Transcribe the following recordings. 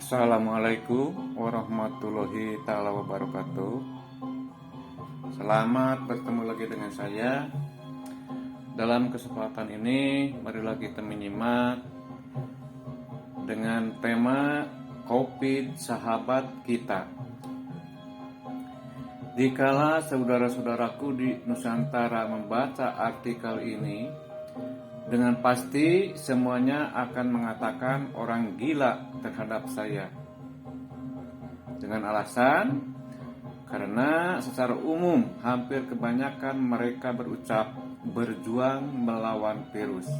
Assalamualaikum warahmatullahi ta'ala wabarakatuh. Selamat bertemu lagi dengan saya. Dalam kesempatan ini, marilah kita menyimak dengan tema COVID sahabat kita. Dikala saudara-saudaraku di Nusantara membaca artikel ini, dengan pasti semuanya akan mengatakan orang gila terhadap saya. Dengan alasan karena secara umum hampir kebanyakan mereka berucap berjuang melawan virus.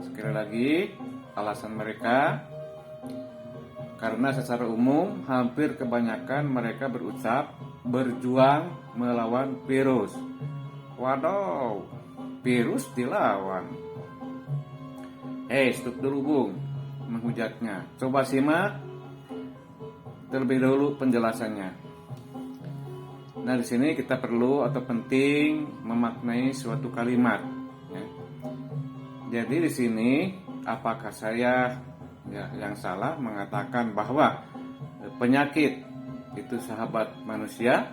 Sekali lagi, alasan mereka karena secara umum hampir kebanyakan mereka berucap berjuang melawan virus. Waduh, virus dilawan. Stop dulu Bung menghujatnya. Coba simak terlebih dahulu penjelasannya. Nah, di sini kita perlu atau penting memaknai suatu kalimat. Jadi di sini apakah saya yang salah mengatakan bahwa penyakit itu sahabat manusia,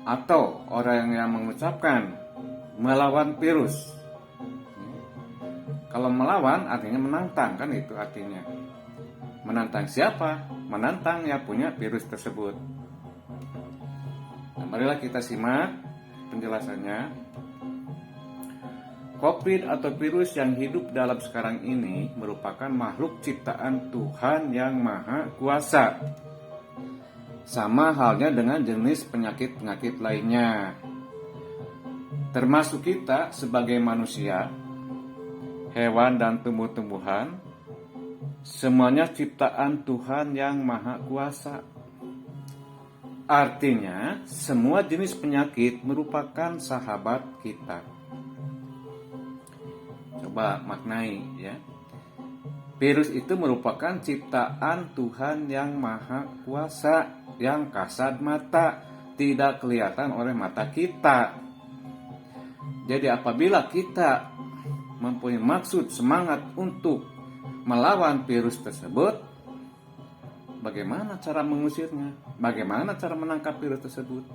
atau orang yang mengucapkan melawan virus? Kalau melawan artinya menantang, kan itu artinya. Menantang siapa? Menantang yang punya virus tersebut. Nah, marilah kita simak penjelasannya. COVID atau virus yang hidup dalam sekarang ini merupakan makhluk ciptaan Tuhan yang Maha Kuasa. Sama halnya dengan jenis penyakit-penyakit lainnya. Termasuk kita sebagai manusia, hewan dan tumbuh-tumbuhan, semuanya ciptaan Tuhan yang Maha Kuasa. Artinya, semua jenis penyakit merupakan sahabat kita. Coba maknai ya. Virus itu merupakan ciptaan Tuhan yang Maha Kuasa, yang kasat mata, tidak kelihatan oleh mata kita. Jadi apabila kita mempunyai maksud semangat untuk melawan virus tersebut, bagaimana cara mengusirnya? Bagaimana cara menangkap virus tersebut?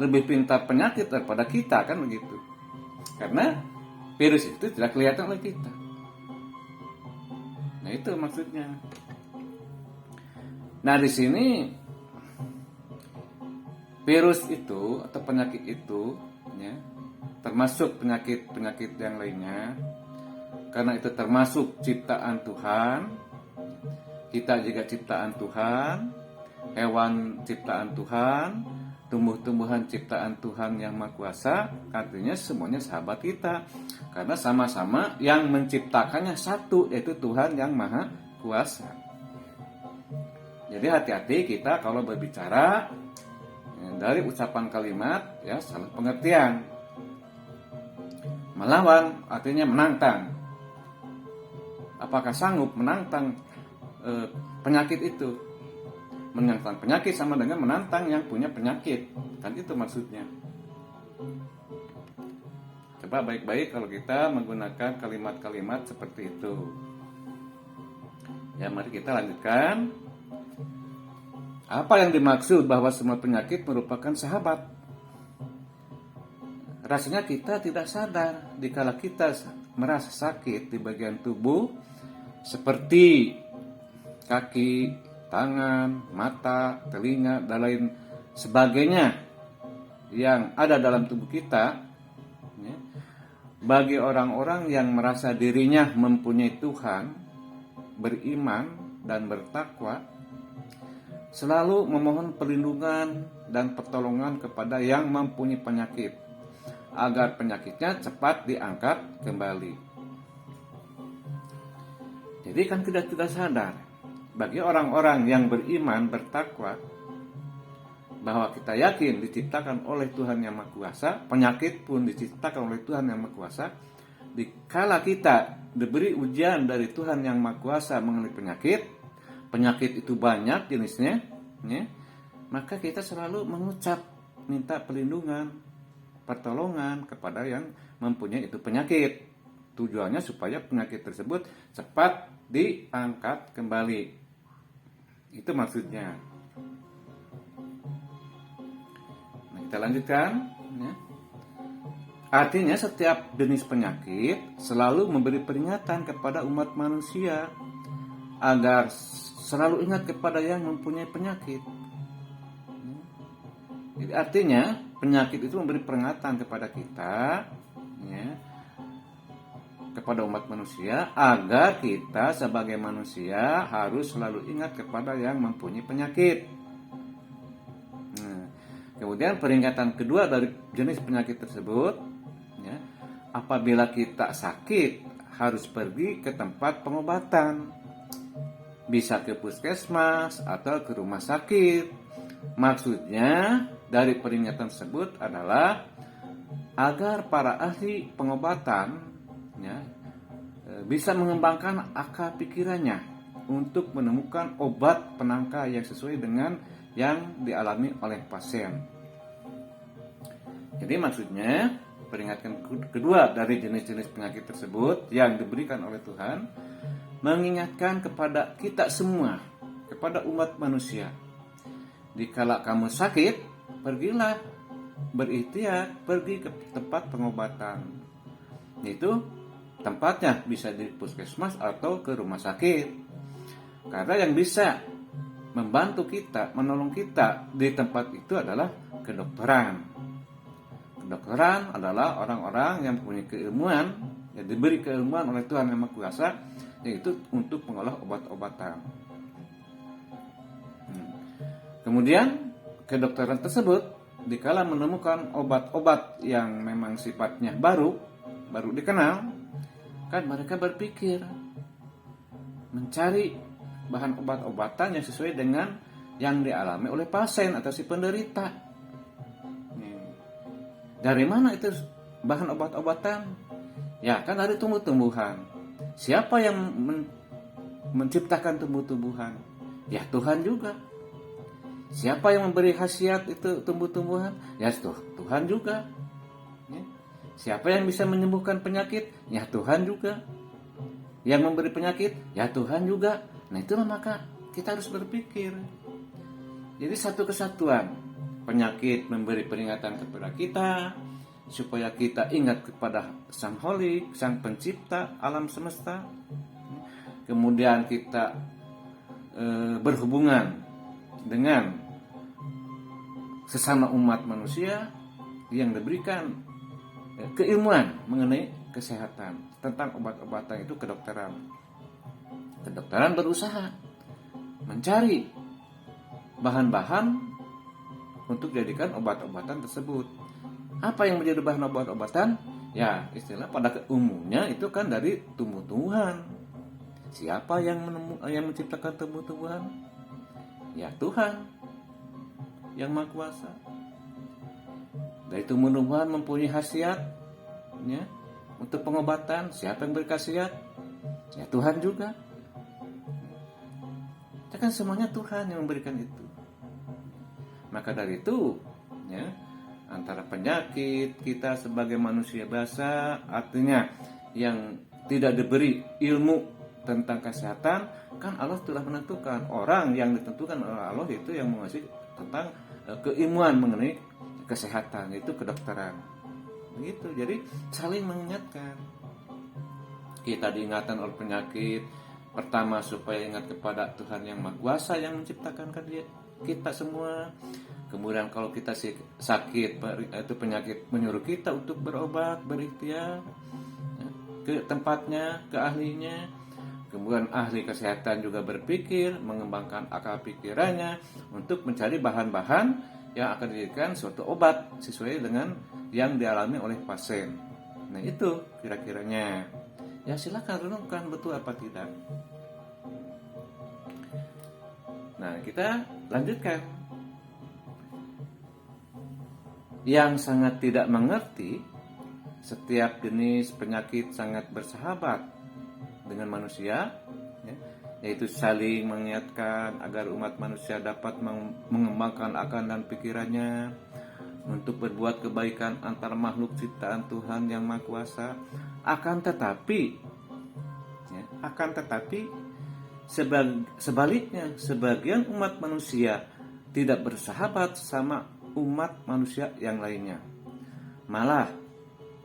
Lebih pintar penyakit daripada kita, kan begitu. Karena virus itu tidak kelihatan oleh kita. Nah, itu maksudnya. Nah, di sini virus itu atau penyakit itu ya, termasuk penyakit-penyakit yang lainnya, karena itu termasuk ciptaan Tuhan. Kita juga ciptaan Tuhan, hewan ciptaan Tuhan, tumbuh-tumbuhan ciptaan Tuhan yang Maha Kuasa. Artinya semuanya sahabat kita, karena sama-sama yang menciptakannya satu, yaitu Tuhan yang Maha Kuasa. Jadi hati-hati kita kalau berbicara dari ucapan kalimat ya salah pengertian. Melawan artinya menantang. Apakah sanggup menantang penyakit itu? Menantang penyakit sama dengan menantang yang punya penyakit. Kan itu maksudnya. Coba baik-baik kalau kita menggunakan kalimat-kalimat seperti itu. Ya, mari kita lanjutkan. Apa yang dimaksud bahwa semua penyakit merupakan sahabat? Rasanya kita tidak sadar dikala kita merasa sakit di bagian tubuh seperti kaki, tangan, mata, telinga, dan lain sebagainya yang ada dalam tubuh kita. Bagi orang-orang yang merasa dirinya mempunyai Tuhan, beriman dan bertakwa, selalu memohon perlindungan dan pertolongan kepada yang mempunyai penyakit, agar penyakitnya cepat diangkat kembali. Jadi kan kita tidak sadar, bagi orang-orang yang beriman, bertakwa, bahwa kita yakin diciptakan oleh Tuhan yang Maha Kuasa, penyakit pun diciptakan oleh Tuhan yang Maha Kuasa. Dikala kita diberi ujian dari Tuhan yang Maha Kuasa mengenai penyakit itu banyak jenisnya, ya, maka kita selalu mengucap minta perlindungan, pertolongan kepada yang mempunyai itu penyakit. Tujuannya supaya penyakit tersebut cepat diangkat kembali. Itu maksudnya. Nah, kita lanjutkan. Ya. Artinya setiap jenis penyakit selalu memberi peringatan kepada umat manusia agar selalu ingat kepada yang mempunyai penyakit. Jadi artinya penyakit itu memberi peringatan kepada kita, ya, kepada umat manusia agar kita sebagai manusia harus selalu ingat kepada yang mempunyai penyakit. Nah, kemudian peringatan kedua dari jenis penyakit tersebut, ya, apabila kita sakit harus pergi ke tempat pengobatan, bisa ke puskesmas atau ke rumah sakit. Maksudnya dari peringatan tersebut adalah agar para ahli pengobatan, ya, bisa mengembangkan akal pikirannya untuk menemukan obat penangkal yang sesuai dengan yang dialami oleh pasien. Jadi maksudnya peringatan kedua dari jenis-jenis penyakit tersebut yang diberikan oleh Tuhan mengingatkan kepada kita semua, kepada umat manusia, dikala kamu sakit, pergilah berikhtiar, pergi ke tempat pengobatan. Itu tempatnya bisa di puskesmas atau ke rumah sakit. Karena yang bisa membantu kita, menolong kita di tempat itu adalah kedokteran. Kedokteran adalah orang-orang yang mempunyai keilmuan, yang diberi keilmuan oleh Tuhan Yang Maha Kuasa, yaitu untuk mengolah obat-obatan. Kemudian kedokteran tersebut dikala menemukan obat-obat yang memang sifatnya baru dikenal, kan mereka berpikir mencari bahan obat-obatan yang sesuai dengan yang dialami oleh pasien atau si penderita. Dari mana itu bahan obat-obatan? Ya, kan dari tumbuh-tumbuhan. Siapa yang menciptakan tumbuh-tumbuhan? Ya, Tuhan juga. Siapa yang memberi khasiat itu tumbuh-tumbuhan? Ya, Tuhan juga. Ya. Siapa yang bisa menyembuhkan penyakit? Ya, Tuhan juga. Yang memberi penyakit? Ya, Tuhan juga. Nah, itulah maka kita harus berpikir. Jadi satu kesatuan. Penyakit memberi peringatan kepada kita supaya kita ingat kepada Sang Holik, Sang Pencipta alam semesta. Kemudian kita berhubungan dengan sesama umat manusia yang diberikan keilmuan mengenai kesehatan. Tentang obat-obatan itu kedokteran. Kedokteran berusaha mencari bahan-bahan untuk dijadikan obat-obatan tersebut. Apa yang menjadi bahan obat-obatan? Ya, istilah pada umumnya itu kan dari tumbuh-tumbuhan. Siapa yang menciptakan tumbuh-tumbuhan? Ya, Tuhan Yang Maha Kuasa. Dari tumbuh-tumbuhan mempunyai khasiat, ya, untuk pengobatan. Siapa yang berkhasiat? Ya, Tuhan juga. Ya, kan semuanya Tuhan yang memberikan itu. Maka dari itu, ya, antara penyakit kita sebagai manusia biasa, artinya yang tidak diberi ilmu tentang kesehatan, kan Allah telah menentukan. Orang yang ditentukan oleh Allah itu yang mengasih tentang keilmuan mengenai kesehatan, itu kedokteran. Begitu. Jadi saling mengingatkan. Kita diingatkan oleh penyakit pertama supaya ingat kepada Tuhan Yang Maha Kuasa yang menciptakan kita semua. Kemudian kalau kita sakit, itu penyakit menyuruh kita untuk berobat, berikhtiar, ya, ke tempatnya, ke ahlinya. Kemudian ahli kesehatan juga berpikir, mengembangkan akal pikirannya untuk mencari bahan-bahan yang akan dijadikan suatu obat sesuai dengan yang dialami oleh pasien. Nah, itu kira-kiranya. Ya, silakan renungkan betul apa tidak. Nah, kita lanjutkan. Yang sangat tidak mengerti, setiap jenis penyakit sangat bersahabat dengan manusia, ya, yaitu saling mengingatkan agar umat manusia dapat mengembangkan akal dan pikirannya untuk berbuat kebaikan antara makhluk ciptaan Tuhan Yang Maha Kuasa. Akan tetapi, ya, akan tetapi sebaliknya, sebagian umat manusia tidak bersahabat sama umat manusia yang lainnya. Malah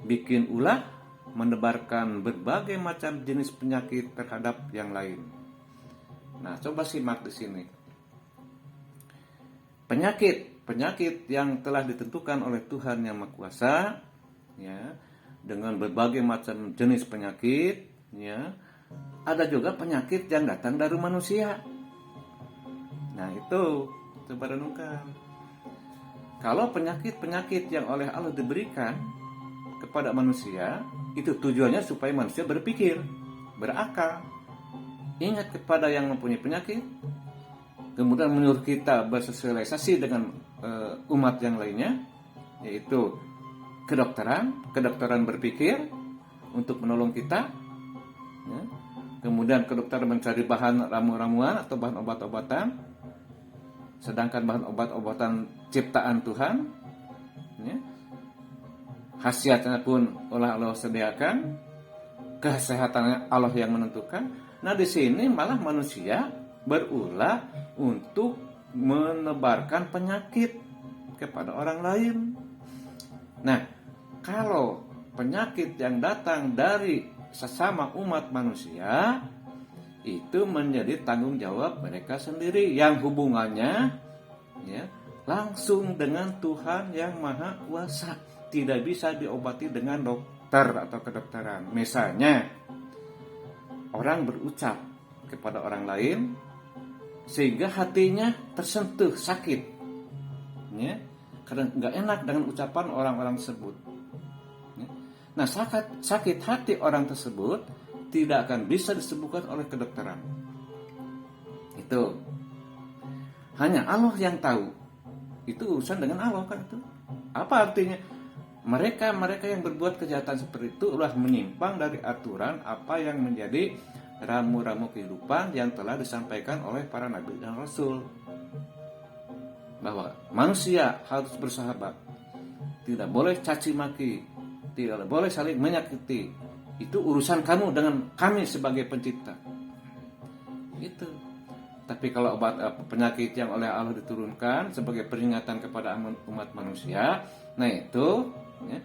bikin ulah, menebarkan berbagai macam jenis penyakit terhadap yang lain. Nah, coba simak di sini. Penyakit yang telah ditentukan oleh Tuhan Yang Maha Kuasa, ya, dengan berbagai macam jenis penyakit, ya. Ada juga penyakit yang datang dari manusia. Nah, itu coba renungkan. Kalau penyakit-penyakit yang oleh Allah diberikan kepada manusia, itu tujuannya supaya manusia berpikir, berakal, ingat kepada yang mempunyai penyakit, kemudian menyuruh kita bersosialisasi dengan umat yang lainnya, yaitu kedokteran berpikir untuk menolong kita, ya. Kemudian kedokteran mencari bahan ramu-ramuan atau bahan obat-obatan, sedangkan bahan obat-obatan ciptaan Tuhan, ya, khasiatnya pun oleh Allah sediakan, kesehatannya Allah yang menentukan. Nah, di sini malah manusia berulah untuk menebarkan penyakit kepada orang lain. Nah, kalau penyakit yang datang dari sesama umat manusia, itu menjadi tanggung jawab mereka sendiri yang hubungannya, ya, langsung dengan Tuhan Yang Maha Kuasa. Tidak bisa diobati dengan dokter atau kedokteran. Misalnya, orang berucap kepada orang lain sehingga hatinya tersentuh, sakit, ya, karena nggak enak dengan ucapan orang-orang tersebut. Nah, sakit hati orang tersebut tidak akan bisa disembuhkan oleh kedokteran. Itu hanya Allah yang tahu. Itu urusan dengan Allah, kan itu. Apa artinya? Mereka yang berbuat kejahatan seperti itu telah menyimpang dari aturan apa yang menjadi ramu-ramu kehidupan yang telah disampaikan oleh para nabi dan rasul. Bahwa manusia harus bersahabat, tidak boleh caci maki, tidak boleh saling menyakiti. Itu urusan kamu dengan kami sebagai pencipta. Itu. Tapi kalau penyakit yang oleh Allah diturunkan sebagai peringatan kepada umat manusia, nah itu, ya,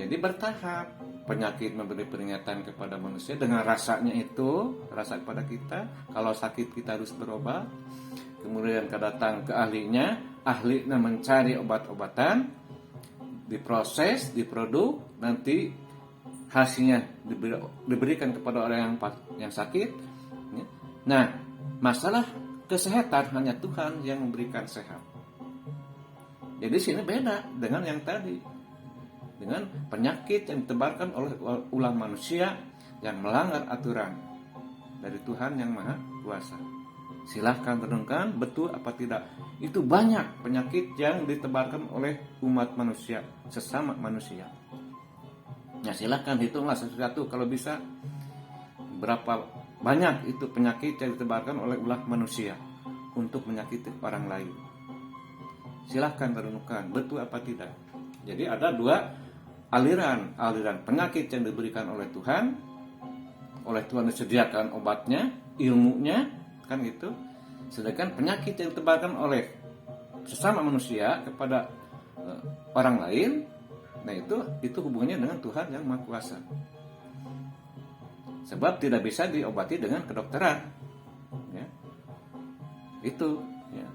jadi bertahap. Penyakit memberi peringatan kepada manusia dengan rasanya itu, rasa kepada kita. Kalau sakit kita harus berobat. Kemudian datang ke ahlinya mencari obat-obatan, diproses, diproduk, nanti hasilnya diberikan kepada orang yang sakit. Nah, masalah kesehatan hanya Tuhan yang memberikan sehat. Jadi sini beda dengan yang tadi, dengan penyakit yang ditebarkan oleh ulah manusia yang melanggar aturan dari Tuhan Yang Maha Kuasa. Silahkan renungkan, betul apa tidak. Itu banyak penyakit yang ditebarkan oleh umat manusia, sesama manusia. Ya, silahkan hitunglah sesuatu kalau bisa, berapa banyak itu penyakit yang ditebarkan oleh ulah manusia untuk menyakiti orang lain. Silahkan renungkan, betul apa tidak. Jadi ada dua aliran penyakit yang diberikan oleh Tuhan disediakan obatnya, ilmunya, kan gitu. Sedangkan penyakit yang ditebarkan oleh sesama manusia kepada orang lain, nah itu hubungannya dengan Tuhan Yang Maha Kuasa. Sebab tidak bisa diobati dengan kedokteran, ya. Itu, ya.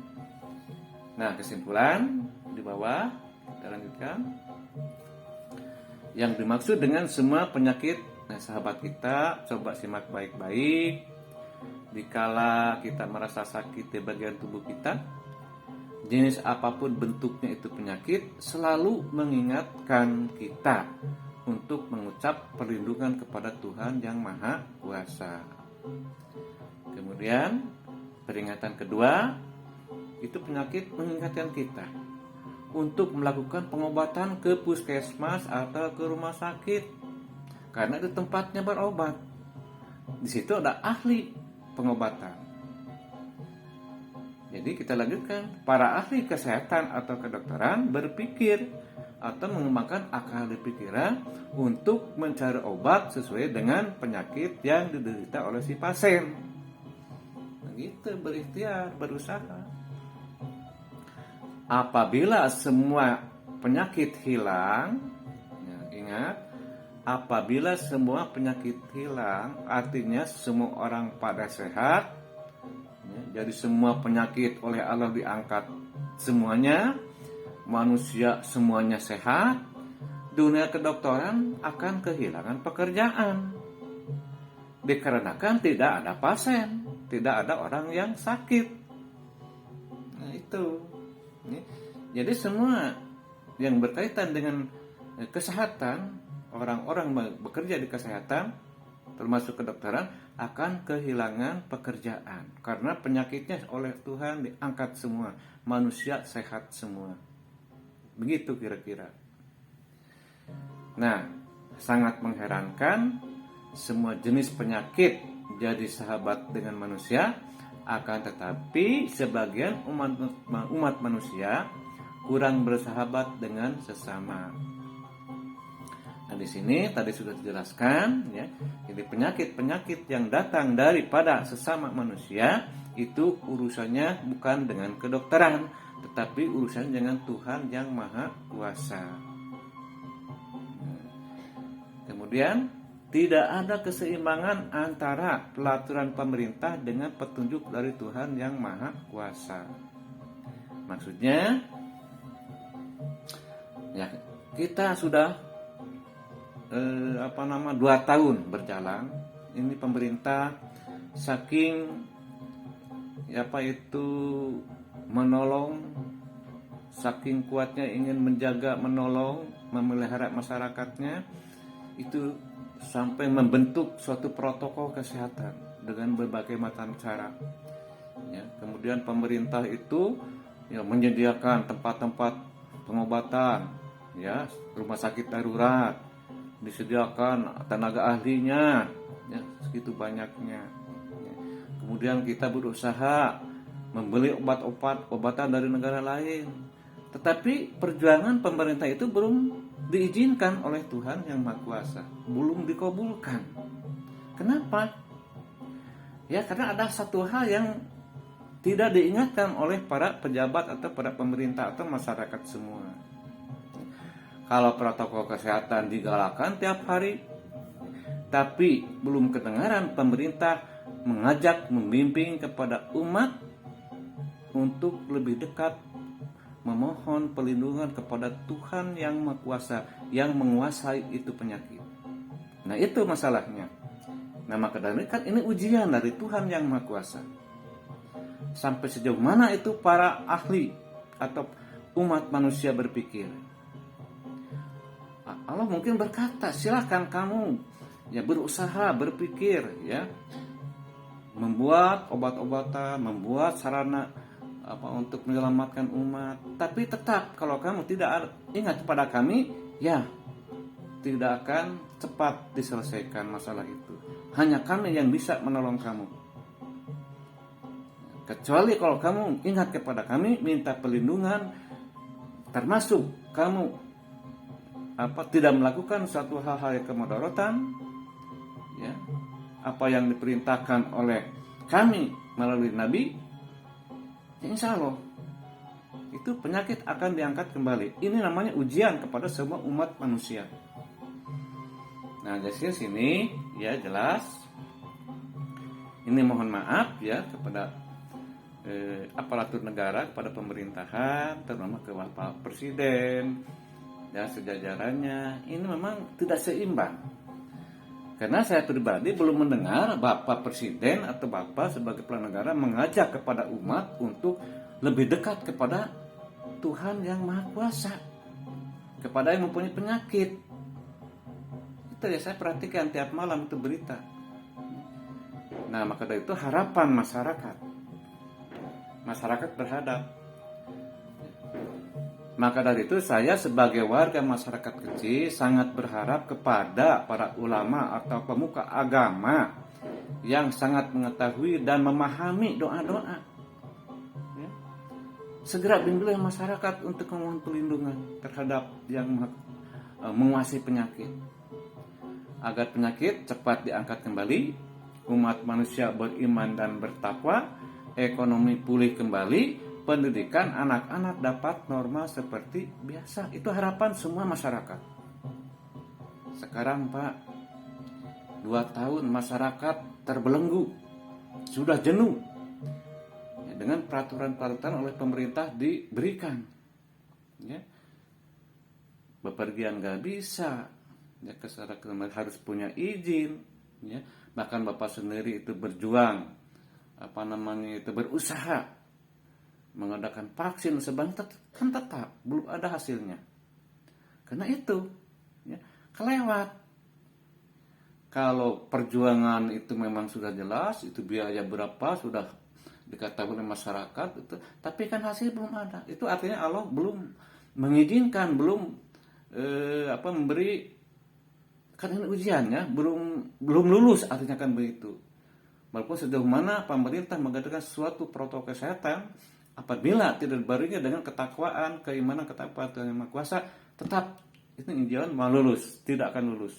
Nah, kesimpulan di bawah kita lanjutkan. Yang dimaksud dengan semua penyakit, nah sahabat kita coba simak baik-baik. Dikala kita merasa sakit di bagian tubuh kita, jenis apapun bentuknya itu penyakit, selalu mengingatkan kita untuk mengucap perlindungan kepada Tuhan Yang Maha Kuasa. Kemudian peringatan kedua, itu penyakit mengingatkan kita untuk melakukan pengobatan ke puskesmas atau ke rumah sakit, karena itu tempatnya berobat. Di situ ada ahli pengobatan. Jadi kita lanjutkan, para ahli kesehatan atau kedokteran berpikir atau mengembangkan akal di pikiran untuk mencari obat sesuai dengan penyakit yang diderita oleh si pasien. Begitu, berikhtiar, berusaha. Apabila semua penyakit hilang, ya, ingat, apabila semua penyakit hilang, artinya semua orang pada sehat, ya, jadi semua penyakit oleh Allah diangkat semuanya, manusia semuanya sehat, dunia kedokteran akan kehilangan pekerjaan. Dikarenakan tidak ada pasien, tidak ada orang yang sakit. Nah itu. Jadi semua yang berkaitan dengan kesehatan, orang-orang bekerja di kesehatan, termasuk kedokteran, akan kehilangan pekerjaan. Karena penyakitnya oleh Tuhan diangkat semua, manusia sehat semua. Begitu kira-kira. Nah, sangat mengherankan, semua jenis penyakit jadi sahabat dengan manusia, akan tetapi sebagian umat manusia kurang bersahabat dengan sesama. Nah, di sini tadi sudah dijelaskan, ya. Jadi penyakit-penyakit yang datang daripada sesama manusia itu urusannya bukan dengan kedokteran, tetapi urusan dengan Tuhan yang Maha Kuasa. Kemudian tidak ada keseimbangan antara pelaturan pemerintah dengan petunjuk dari Tuhan yang Maha Kuasa. Maksudnya, ya kita sudah 2 tahun berjalan. Ini pemerintah saking menolong, saking kuatnya ingin menjaga, menolong, memelihara masyarakatnya, itu sampai membentuk suatu protokol kesehatan dengan berbagai macam cara. Ya, kemudian pemerintah itu menyediakan tempat-tempat pengobatan, ya, rumah sakit darurat, disediakan tenaga ahlinya, ya, segitu banyaknya. Ya. Kemudian kita berusaha membeli obatan dari negara lain, tetapi perjuangan pemerintah itu belum diizinkan oleh Tuhan yang Maha Kuasa, belum dikabulkan. Kenapa? Ya, karena ada satu hal yang tidak diingatkan oleh para pejabat atau para pemerintah atau masyarakat semua. Kalau protokol kesehatan digalakan tiap hari, tapi belum kedengaran pemerintah mengajak, membimbing kepada umat untuk lebih dekat memohon perlindungan kepada Tuhan yang Maha Kuasa yang menguasai itu penyakit. Nah, itu masalahnya. Nah, maka dari kan ini ujian dari Tuhan yang Maha Kuasa. Sampai sejauh mana itu para ahli atau umat manusia berpikir. Allah mungkin berkata, silakan kamu ya berusaha, berpikir, ya, membuat obat-obatan, membuat sarana untuk menyelamatkan umat. Tapi tetap kalau kamu tidak ingat kepada kami, ya tidak akan cepat diselesaikan masalah itu. Hanya kami yang bisa menolong kamu. Kecuali kalau kamu ingat kepada kami, minta perlindungan, termasuk kamu tidak melakukan suatu hal-hal yang kemudaratan, ya, apa yang diperintahkan oleh kami melalui Nabi, ya, insya Allah itu penyakit akan diangkat kembali. Ini namanya ujian kepada semua umat manusia. Nah, dari sini ya jelas. Ini mohon maaf ya kepada aparatur negara, kepada pemerintahan, terutama ke Bapak Presiden dan sejajarannya. Ini memang tidak seimbang. Karena saya pribadi belum mendengar Bapak Presiden atau Bapak sebagai kepala negara mengajak kepada umat untuk lebih dekat kepada Tuhan yang Maha Kuasa, kepada yang mempunyai penyakit. Itu ya, saya perhatikan tiap malam itu berita. Nah, maka dari itu harapan masyarakat berhadap. Maka dari itu saya sebagai warga masyarakat kecil sangat berharap kepada para ulama atau pemuka agama yang sangat mengetahui dan memahami doa-doa. Ya. segera bimbinglah masyarakat untuk memohon perlindungan terhadap yang menguasai penyakit, agar penyakit cepat diangkat kembali, umat manusia beriman dan bertakwa, ekonomi pulih kembali, pendidikan anak-anak dapat normal seperti biasa. Itu harapan semua masyarakat. Sekarang Pak, 2 tahun masyarakat terbelenggu, sudah jenuh ya, dengan peraturan-peraturan oleh pemerintah diberikan ya. Bepergian gak bisa ya, kesana kemari harus punya izin ya. Bahkan Bapak sendiri itu berjuang itu berusaha mengadakan vaksin sebanyak, kan tetap belum ada hasilnya. Karena itu ya, kelewat. Kalau perjuangan itu memang sudah jelas, itu biaya berapa sudah diketahui oleh masyarakat itu, tapi kan hasil belum ada. Itu artinya Allah belum mengizinkan, belum memberi, kan ini ujiannya belum lulus, artinya kan begitu. Walaupun sejauh mana pemerintah mengadakan suatu protokol kesehatan, apabila tidak dibarengi dengan ketakwaan, keimanan, ketakwaan Tuhan Yang Maha Kuasa, tetap itu ujian mau lulus, tidak akan lulus.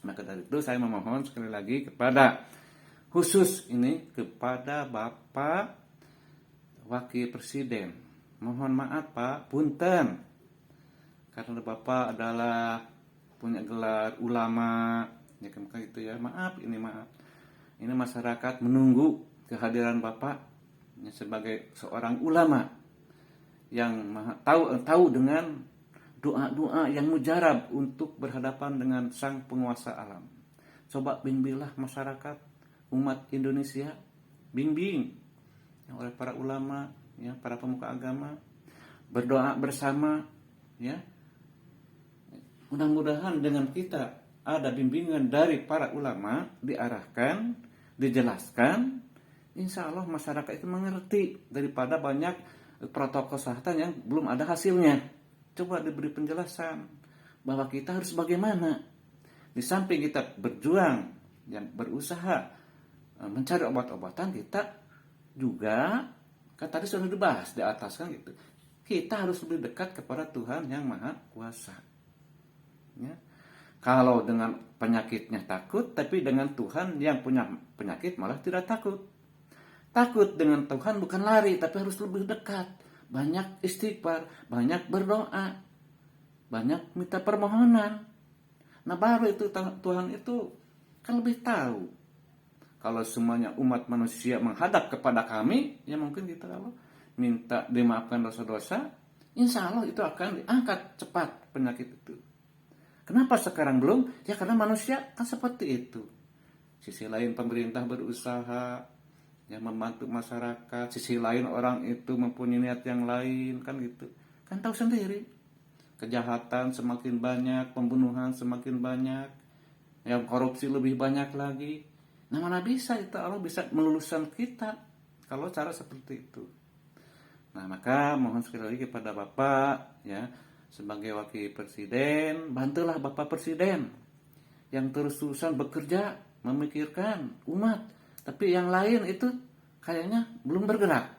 Maka dari itu saya memohon sekali lagi kepada khusus ini kepada Bapak Wakil Presiden, mohon maaf Pak, punten, karena Bapak adalah punya gelar ulama, ya kan itu ya, maaf. Ini masyarakat menunggu kehadiran Bapak ya, sebagai seorang ulama yang tahu dengan doa-doa yang mujarab untuk berhadapan dengan sang penguasa alam. Coba bimbinglah masyarakat umat Indonesia, bimbing ya, oleh para ulama, ya, para pemuka agama, berdoa bersama, ya. Mudah-mudahan dengan kita ada bimbingan dari para ulama, diarahkan, dijelaskan, insya Allah masyarakat itu mengerti daripada banyak protokol kesehatan yang belum ada hasilnya. Coba diberi penjelasan bahwa kita harus bagaimana. Di samping kita berjuang dan berusaha mencari obat-obatan, kita juga kan tadi sudah dibahas di atas kan gitu. Kita harus lebih dekat kepada Tuhan Yang Maha Kuasa. Ya. Kalau dengan penyakitnya takut, tapi dengan Tuhan yang punya penyakit malah tidak takut. Takut dengan Tuhan bukan lari, tapi harus lebih dekat. Banyak istighfar, banyak berdoa, banyak minta permohonan. Nah baru itu Tuhan itu kan lebih tahu. Kalau semuanya umat manusia menghadap kepada kami, ya mungkin kita kalau minta dimaafkan dosa-dosa, insya Allah itu akan diangkat cepat penyakit itu. Kenapa sekarang belum? Ya karena manusia kan seperti itu. Sisi lain pemerintah berusaha ya membantu masyarakat, sisi lain orang itu mempunyai niat yang lain kan gitu. Kan tahu sendiri. Kejahatan semakin banyak, pembunuhan semakin banyak, yang korupsi lebih banyak lagi. Nah mana bisa itu Allah bisa meluluskan kita kalau cara seperti itu. Nah maka mohon sekali lagi kepada Bapak ya, sebagai Wakil Presiden, bantulah Bapak Presiden yang terus-terusan bekerja memikirkan umat, tapi yang lain itu kayaknya belum bergerak.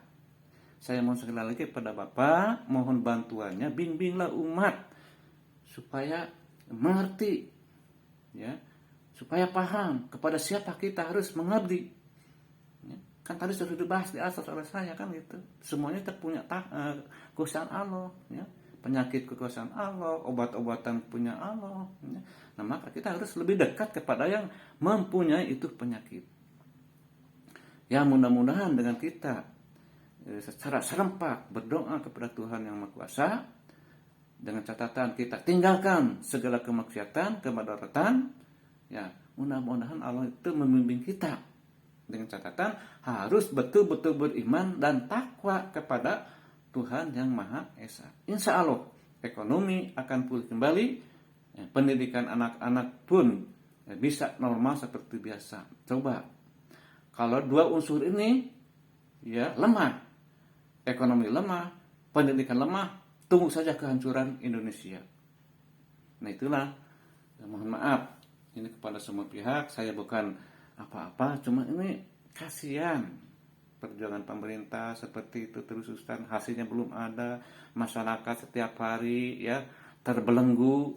Saya mohon sekali lagi kepada Bapak, mohon bantuannya, bimbinglah umat supaya mengerti, ya, supaya paham kepada siapa kita harus mengabdi. Ya, kan tadi sudah dibahas di atas oleh saya kan gitu. Semuanya kita punya kekuasaan Allah, ya. Penyakit kekuasaan Allah, obat-obatan punya Allah. Ya. Nah maka kita harus lebih dekat kepada yang mempunyai itu penyakit. Ya mudah-mudahan dengan kita secara serempak berdoa kepada Tuhan Yang Maha Kuasa, dengan catatan kita tinggalkan segala kemaksiatan, kemadaratan, ya mudah-mudahan Allah itu membimbing kita. Dengan catatan harus betul-betul beriman dan takwa kepada Tuhan Yang Maha Esa. Insya Allah ekonomi akan pulih kembali, ya, pendidikan anak-anak pun ya, bisa normal seperti biasa. Coba kalau dua unsur ini ya lemah, ekonomi lemah, pendidikan lemah, tunggu saja kehancuran Indonesia. Nah itulah, ya, mohon maaf ini kepada semua pihak, saya bukan apa-apa, cuma ini kasihan perjuangan pemerintah seperti itu terus Ustaz, hasilnya belum ada, masyarakat setiap hari ya terbelenggu,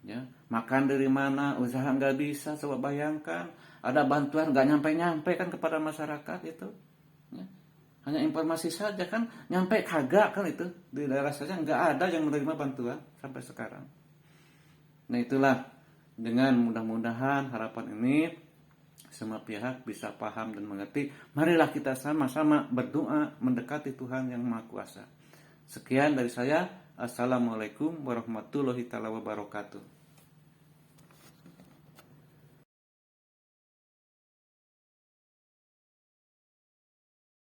ya makan dari mana, usaha nggak bisa. Coba bayangkan ada bantuan nggak nyampe kan kepada masyarakat itu, ya. Hanya informasi saja kan, nyampe kagak kan itu di daerah saja nggak ada yang menerima bantuan sampai sekarang. Nah itulah, dengan mudah-mudahan harapan ini semua pihak bisa paham dan mengerti. Marilah kita sama-sama berdoa mendekati Tuhan yang Maha Kuasa. Sekian dari saya. Assalamualaikum warahmatullahi wabarakatuh.